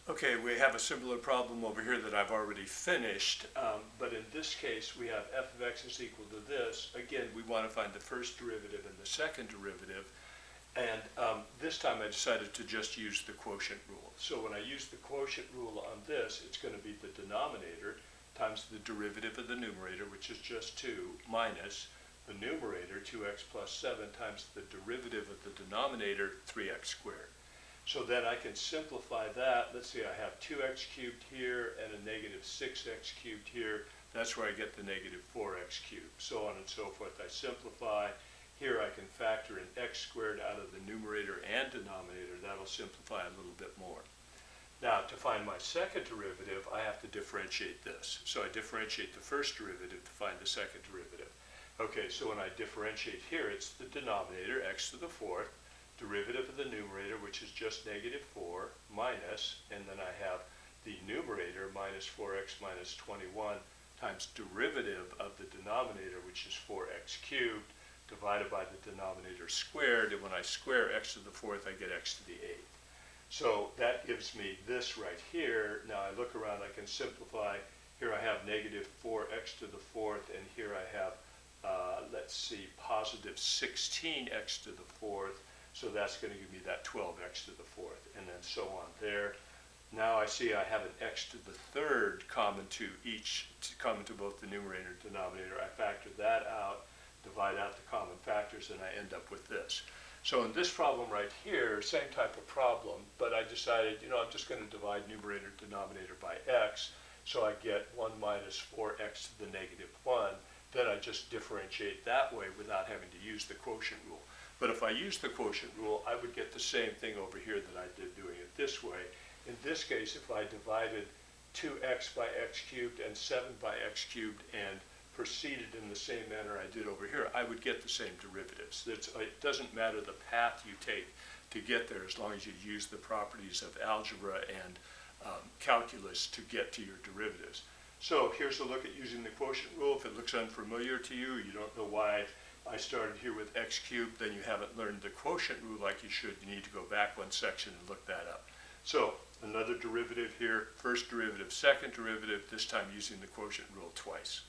Okay, we have a similar problem over here that I've already finished, but in this case we have f of x is equal to this. Again, we want to find the first derivative and the second derivative, and this time I decided to just use the quotient rule. So when I use the quotient rule on this, it's going to be the denominator times the derivative of the numerator, which is just 2, minus the numerator, 2x plus 7, times the derivative of the denominator, 3x squared. So then I can simplify that. Let's see, I have 2x cubed here and a negative 6x cubed here. That's where I get the negative 4x cubed, so on and so forth. I simplify. Here I can factor in x squared out of the numerator and denominator. That'll simplify a little bit more. Now, to find my second derivative, I have to differentiate this. So I differentiate the first derivative to find the second derivative. Okay, so when I differentiate here, it's the denominator, x to the fourth, derivative of the numerator, which is just negative 4, minus, and then I have the numerator, minus 4x minus 21, times derivative of the denominator, which is 4x cubed, divided by the denominator squared, and when I square x to the fourth, I get x to the eighth. So that gives me this right here. Now I look around, I can simplify. Here I have negative 4x to the fourth, and here I have, let's see, positive 16x to the fourth. So that's going to give me that 12x to the fourth, and then so on there. Now I see I have an x to the third common to both the numerator and denominator. I factor that out, divide out the common factors, and I end up with this. So in this problem right here, same type of problem, but I decided, I'm just going to divide numerator and denominator by x, so I get 1 minus 4x to the negative 1. Then I just differentiate that way without having to use the quotient rule. But if I use the quotient rule, I would get the same thing over here that I did doing it this way. In this case, if I divided 2x by x cubed and 7 by x cubed and proceeded in the same manner I did over here, I would get the same derivatives. It doesn't matter the path you take to get there as long as you use the properties of algebra and calculus to get to your derivatives. So here's a look at using the quotient rule. If it looks unfamiliar to you, you don't know why I started here with x cubed, then you haven't learned the quotient rule like you should. You need to go back one section and look that up. So another derivative here, first derivative, second derivative, this time using the quotient rule twice.